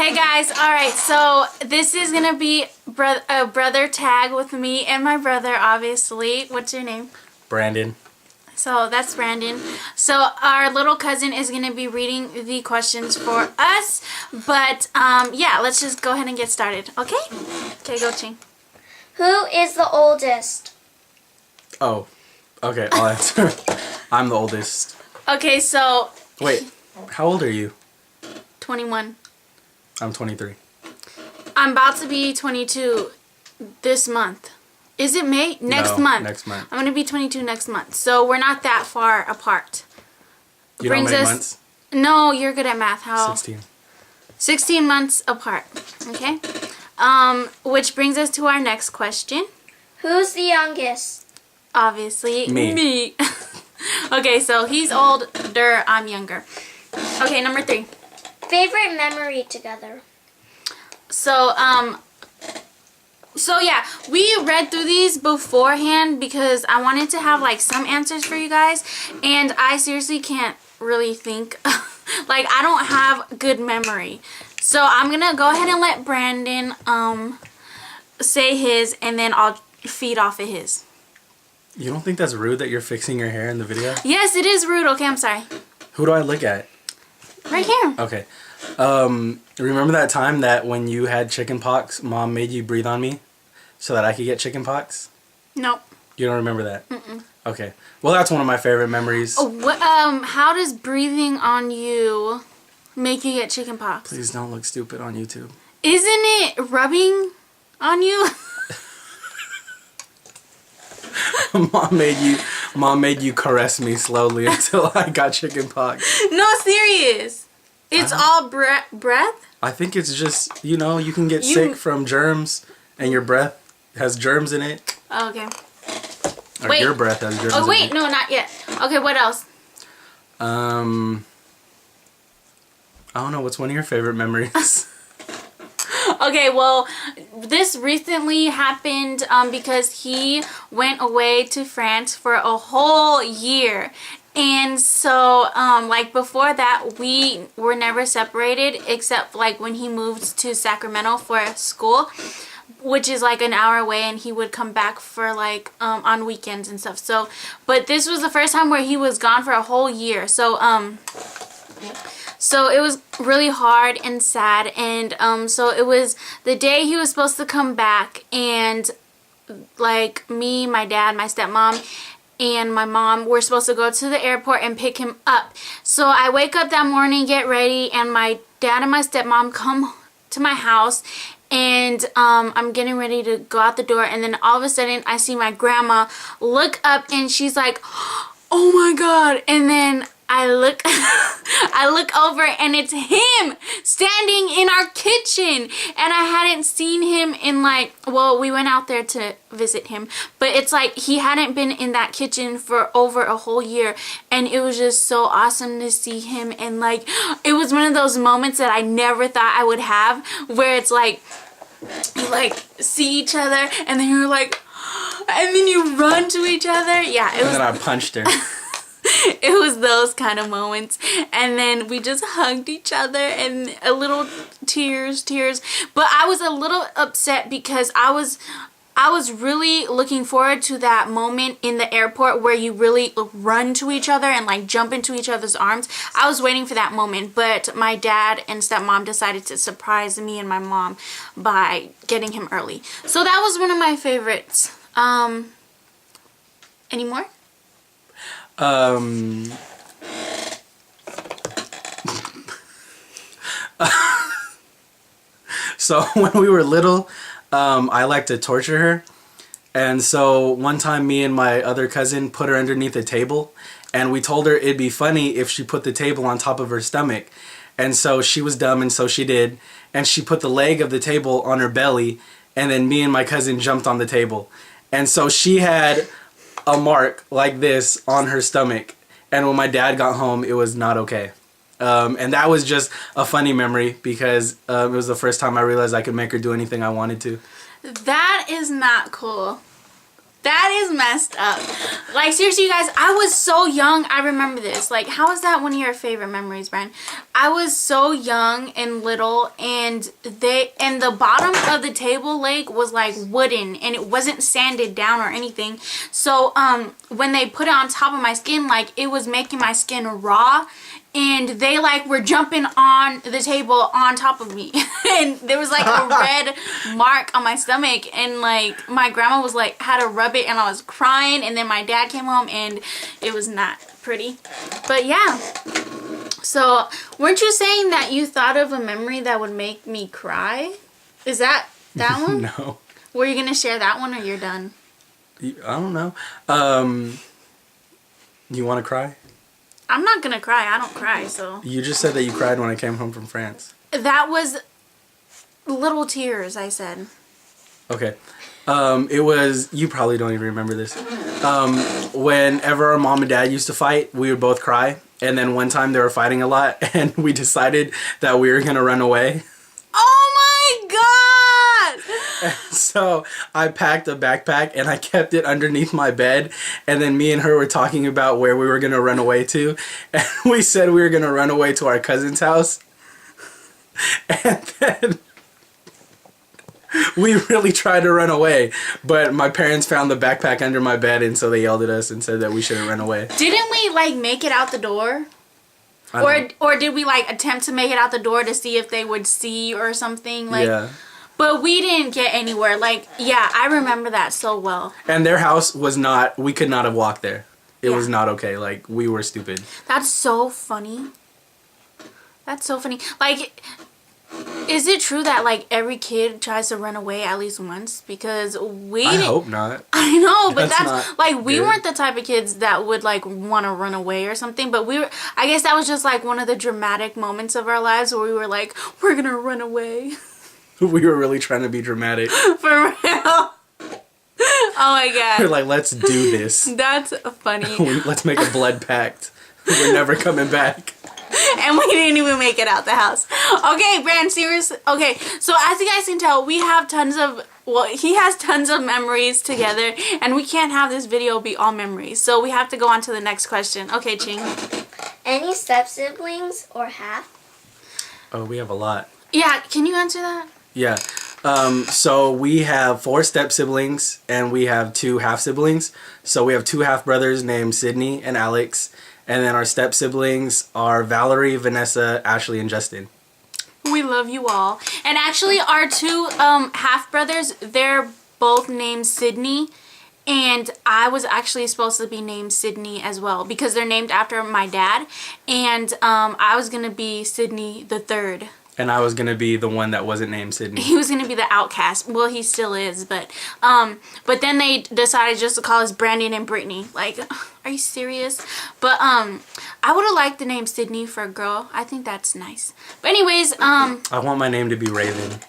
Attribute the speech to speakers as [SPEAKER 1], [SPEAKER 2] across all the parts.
[SPEAKER 1] Hey guys, alright, so this is gonna be a brother tag with me and my brother, obviously. What's your name?
[SPEAKER 2] Brandon.
[SPEAKER 1] So that's Brandon. So our little cousin is gonna be reading the questions for us, but yeah, let's just go ahead and get started, okay? Okay, go Ching.
[SPEAKER 3] Who is the oldest?
[SPEAKER 2] Oh, okay, I'll answer. I'm the oldest.
[SPEAKER 1] Okay, so...
[SPEAKER 2] Wait, how old are you?
[SPEAKER 1] 21.
[SPEAKER 2] I'm 23.
[SPEAKER 1] I'm about to be 22 this month. Is it May? Next month.
[SPEAKER 2] Next month.
[SPEAKER 1] I'm going to be 22 next month. So we're not that far apart.
[SPEAKER 2] You don't make months?
[SPEAKER 1] No, you're good at math. How?
[SPEAKER 2] 16.
[SPEAKER 1] 16 months apart. Okay? Which brings us to our next question.
[SPEAKER 3] Who's the youngest?
[SPEAKER 1] Obviously,
[SPEAKER 2] me.
[SPEAKER 1] Okay, so he's older, I'm younger. Okay, number 3.
[SPEAKER 3] Favorite memory together?
[SPEAKER 1] So yeah, we read through these beforehand because I wanted to have like some answers for you guys, and I seriously can't really think. Like, I don't have good memory. So I'm gonna go ahead and let Brandon say his, and then I'll feed off of his.
[SPEAKER 2] You don't think that's rude that you're fixing your hair in the video?
[SPEAKER 1] Yes, it is rude. Okay, I'm sorry.
[SPEAKER 2] Who do I look at?
[SPEAKER 1] Right here.
[SPEAKER 2] Okay. Remember that time that when you had chicken pox, Mom made you breathe on me so that I could get chicken pox?
[SPEAKER 1] Nope.
[SPEAKER 2] You don't remember that? Mm-mm. Okay. Well, that's one of my favorite memories.
[SPEAKER 1] Oh, how does breathing on you make you get chicken pox?
[SPEAKER 2] Please don't look stupid on YouTube.
[SPEAKER 1] Isn't it rubbing on you?
[SPEAKER 2] Mom made you caress me slowly until I got chicken pox.
[SPEAKER 1] No, serious. It's all breath?
[SPEAKER 2] I think it's just, you know, you can get sick from germs, and your breath has germs in it.
[SPEAKER 1] Oh, okay.
[SPEAKER 2] Or
[SPEAKER 1] wait.
[SPEAKER 2] your breath has germs in it.
[SPEAKER 1] Oh, wait, no, not yet. Okay, what else?
[SPEAKER 2] I don't know, what's one of your favorite memories?
[SPEAKER 1] Okay, well, this recently happened because he went away to France for a whole year. And so, like, before that, we were never separated except, like, when he moved to Sacramento for school, which is, like, an hour away, and he would come back for, like, on weekends and stuff. So, but this was the first time where he was gone for a whole year. So, so it was really hard and sad, and so it was the day he was supposed to come back, and like me, my dad, my stepmom, and my mom were supposed to go to the airport and pick him up. So I wake up that morning, get ready, and my dad and my stepmom come to my house, and I'm getting ready to go out the door, and then all of a sudden I see my grandma look up, and she's like, oh my god, and then I look I look over, and it's him standing in our kitchen, and I hadn't seen him in, like, well, we went out there to visit him, but it's like he hadn't been in that kitchen for over a whole year, and it was just so awesome to see him. And like, it was one of those moments that I never thought I would have, where it's like you like see each other, and then you're like, and then you run to each other. Yeah, it was.
[SPEAKER 2] And then I punched her.
[SPEAKER 1] It was those kind of moments, and then we just hugged each other, and a little tears. But I was a little upset because I was really looking forward to that moment in the airport where you really run to each other and like jump into each other's arms. I was waiting for that moment, but my dad and stepmom decided to surprise me and my mom by getting him early. So that was one of my favorites. Any more?
[SPEAKER 2] So when we were little, I liked to torture her. And so one time me and my other cousin put her underneath a table, and we told her it'd be funny if she put the table on top of her stomach. And so she was dumb, and so she did. And she put the leg of the table on her belly, and then me and my cousin jumped on the table. And so she had a mark like this on her stomach, and when my dad got home, it was not okay. And that was just a funny memory because it was the first time I realized I could make her do anything I wanted to.
[SPEAKER 1] That is not cool. That is messed up. Like, seriously, you guys, I was so young. I remember this. Like, how is that one of your favorite memories, Brian? I was so young and little, and the bottom of the table leg was like wooden, and it wasn't sanded down or anything. So when they put it on top of my skin, like, it was making my skin raw. And they like were jumping on the table on top of me. And there was like a red mark on my stomach. And like my grandma was like, had to rub it, and I was crying. And then my dad came home, and it was not pretty. But yeah. So weren't you saying that you thought of a memory that would make me cry? Is that one?
[SPEAKER 2] No.
[SPEAKER 1] Were you going to share that one, or you're done?
[SPEAKER 2] I don't know. You want to cry?
[SPEAKER 1] I'm not going to cry. I don't cry, so.
[SPEAKER 2] You just said that you cried when I came home from France.
[SPEAKER 1] That was little tears, I said.
[SPEAKER 2] Okay. It was, you probably don't even remember this. Whenever our mom and dad used to fight, we would both cry. And then one time they were fighting a lot, and we decided that we were going to run away.
[SPEAKER 1] Oh my God!
[SPEAKER 2] So I packed a backpack and I kept it underneath my bed, and then me and her were talking about where we were going to run away to, and we said we were going to run away to our cousin's house, and then we really tried to run away, but my parents found the backpack under my bed, and so they yelled at us and said that we shouldn't run away.
[SPEAKER 1] Didn't we like make it out the door? Or did we like attempt to make it out the door to see if they would see or something? Like,
[SPEAKER 2] yeah.
[SPEAKER 1] But we didn't get anywhere. Like, yeah, I remember that so well.
[SPEAKER 2] And their house was not, we could not have walked there. It
[SPEAKER 1] Yeah.
[SPEAKER 2] was not okay. Like, we were stupid.
[SPEAKER 1] That's so funny. That's so funny. Like, is it true that like every kid tries to run away at least once? Because we
[SPEAKER 2] I
[SPEAKER 1] didn't.
[SPEAKER 2] hope not.
[SPEAKER 1] I know, but
[SPEAKER 2] That's
[SPEAKER 1] that's
[SPEAKER 2] not
[SPEAKER 1] like we
[SPEAKER 2] good.
[SPEAKER 1] weren't the type of kids that would like want to run away or something. But we were. I guess that was just like one of the dramatic moments of our lives where we were like, we're gonna run away.
[SPEAKER 2] We were really trying to be dramatic.
[SPEAKER 1] For real. Oh my
[SPEAKER 2] We're
[SPEAKER 1] God.
[SPEAKER 2] like, let's do this.
[SPEAKER 1] That's funny.
[SPEAKER 2] Let's make a blood pact. We're never coming back.
[SPEAKER 1] And we didn't even make it out the house. Okay, Brand, serious. Okay, so as you guys can tell, we have tons of, well, he has tons of memories together, and we can't have this video be all memories. So we have to go on to the next question. Okay, Ching.
[SPEAKER 3] Any step-siblings or half?
[SPEAKER 2] Oh, we have a lot.
[SPEAKER 1] Yeah, can you answer that?
[SPEAKER 2] Yeah. So we have 4 step siblings and we have 2 half siblings. So we have 2 half brothers named Sydney and Alex. And then our step siblings are Valerie, Vanessa, Ashley, and Justin.
[SPEAKER 1] We love you all. And actually, our 2 half brothers, they're both named Sydney. And I was actually supposed to be named Sydney as well because they're named after my dad. And I was going to be Sydney the third.
[SPEAKER 2] And I was going to be the one that wasn't named Sydney.
[SPEAKER 1] He was going to be the outcast. Well, he still is, but then they decided just to call us Brandon and Brittany. Like, are you serious? But I would have liked the name Sydney for a girl. I think that's nice. But anyways,
[SPEAKER 2] I want my name to be Raven.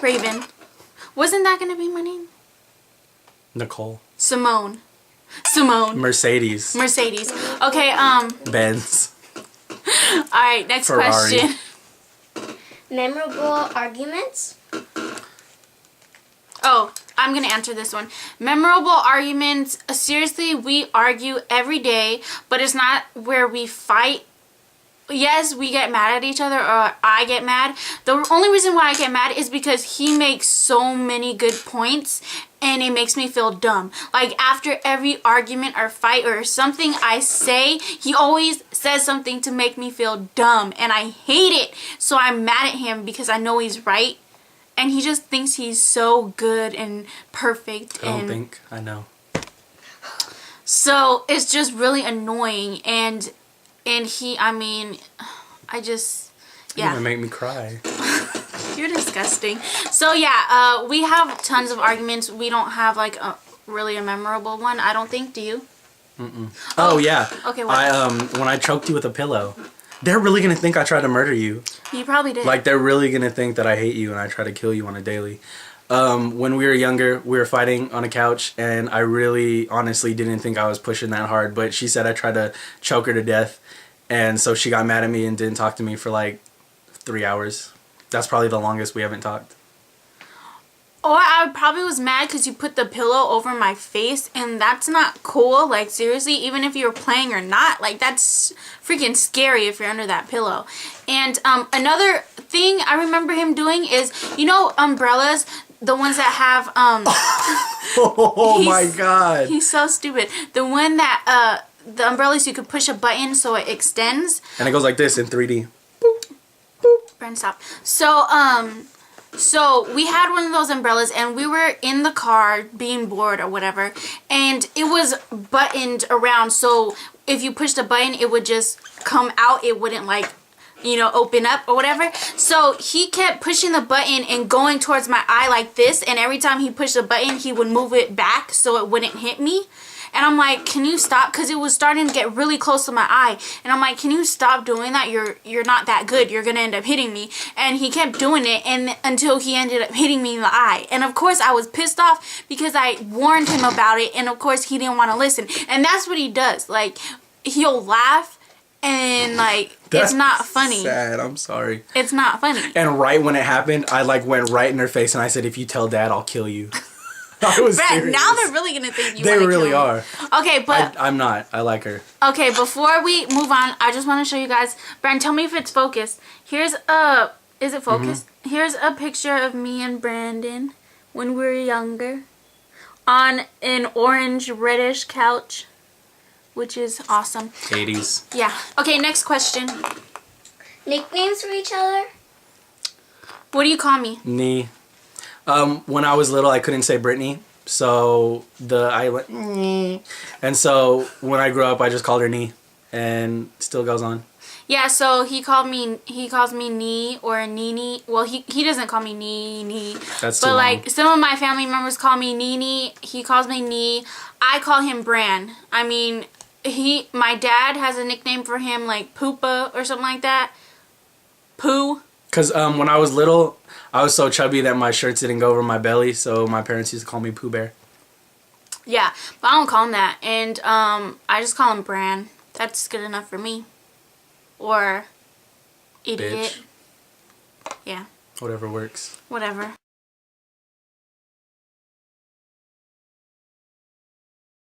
[SPEAKER 1] Raven. Wasn't that going to be my name?
[SPEAKER 2] Nicole.
[SPEAKER 1] Simone.
[SPEAKER 2] Mercedes.
[SPEAKER 1] Okay,
[SPEAKER 2] Benz.
[SPEAKER 1] all right, next
[SPEAKER 2] Ferrari.
[SPEAKER 1] question.
[SPEAKER 3] Memorable arguments?
[SPEAKER 1] Oh, I'm going to answer this one. Memorable arguments. Seriously, we argue every day, but it's not where we fight. Yes, we get mad at each other, or I get mad. The only reason why I get mad is because he makes so many good points, and it makes me feel dumb. Like, after every argument or fight or something I say, he always says something to make me feel dumb, and I hate it. So I'm mad at him because I know he's right, and he just thinks he's so good and perfect.
[SPEAKER 2] I don't think I know.
[SPEAKER 1] So it's just really annoying, and he, I mean, I just,
[SPEAKER 2] You're
[SPEAKER 1] yeah.
[SPEAKER 2] going to make me cry.
[SPEAKER 1] You're disgusting. So yeah, we have tons of arguments. We don't have like really a memorable one, I don't think. Do you?
[SPEAKER 2] Oh yeah.
[SPEAKER 1] Okay, what?
[SPEAKER 2] When I choked you with a pillow. They're really going to think I tried to murder you.
[SPEAKER 1] You probably did.
[SPEAKER 2] Like, they're really going to think that I hate you and I try to kill you on a daily. When we were younger, we were fighting on a couch, and I really honestly didn't think I was pushing that hard, but she said I tried to choke her to death, and so she got mad at me and didn't talk to me for like 3 hours. That's probably the longest we haven't talked.
[SPEAKER 1] Or I probably was mad because you put the pillow over my face, and that's not cool. Like, seriously, even if you're playing or not, like, that's freaking scary if you're under that pillow. And another thing I remember him doing is, you know, umbrellas, the ones that have
[SPEAKER 2] Oh my god.
[SPEAKER 1] He's so stupid. The one that the umbrellas you could push a button so it extends.
[SPEAKER 2] And it goes like this in 3D.
[SPEAKER 1] Brent, stop. So we had one of those umbrellas, and we were in the car being bored or whatever, and it was buttoned around, so if you pushed a button it would just come out. It wouldn't, like, you know, open up or whatever. So he kept pushing the button and going towards my eye like this, and every time he pushed the button he would move it back so it wouldn't hit me. And I'm like, can you stop? Because it was starting to get really close to my eye. And I'm like, can you stop doing that? You're not that good. You're going to end up hitting me. And he kept doing it until he ended up hitting me in the eye. And of course I was pissed off because I warned him about it. And of course he didn't want to listen. And that's what he does. Like, he'll laugh and, like,
[SPEAKER 2] That's
[SPEAKER 1] it's not funny.
[SPEAKER 2] Sad. I'm sorry.
[SPEAKER 1] It's not funny.
[SPEAKER 2] And right when it happened, I like went right in her face and I said, if you tell Dad, I'll kill you. I was
[SPEAKER 1] Brett,
[SPEAKER 2] serious.
[SPEAKER 1] now they're really going to think you
[SPEAKER 2] They
[SPEAKER 1] want to
[SPEAKER 2] really
[SPEAKER 1] kill me.
[SPEAKER 2] are.
[SPEAKER 1] Okay, but...
[SPEAKER 2] I'm not. I like her.
[SPEAKER 1] Okay, before we move on, I just want to show you guys. Brent, tell me if it's focused. Here's a... Is it focused? Here's a picture of me and Brandon when we were younger on an orange reddish couch, which is awesome.
[SPEAKER 2] 80s.
[SPEAKER 1] Yeah. Okay, next question.
[SPEAKER 3] Nicknames for each other?
[SPEAKER 1] What do you call me?
[SPEAKER 2] Knee. When I was little, I couldn't say Brittany, so I went, "Nee." And so when I grew up, I just called her Knee, and it still goes on.
[SPEAKER 1] Yeah, so he calls me Nee or Nini. Well, he doesn't call me Nee.
[SPEAKER 2] That's too
[SPEAKER 1] But,
[SPEAKER 2] long.
[SPEAKER 1] like, some of my family members call me Nini. He calls me Nee. I call him Bran. I mean, my dad has a nickname for him, like Poopa or something like that. Pooh.
[SPEAKER 2] Because when I was little, I was so chubby that my shirts didn't go over my belly, so my parents used to call me Pooh Bear.
[SPEAKER 1] Yeah, but I don't call him that. And I just call him Bran. That's good enough for me. Or idiot.
[SPEAKER 2] Bitch.
[SPEAKER 1] Yeah,
[SPEAKER 2] Whatever works.
[SPEAKER 1] whatever.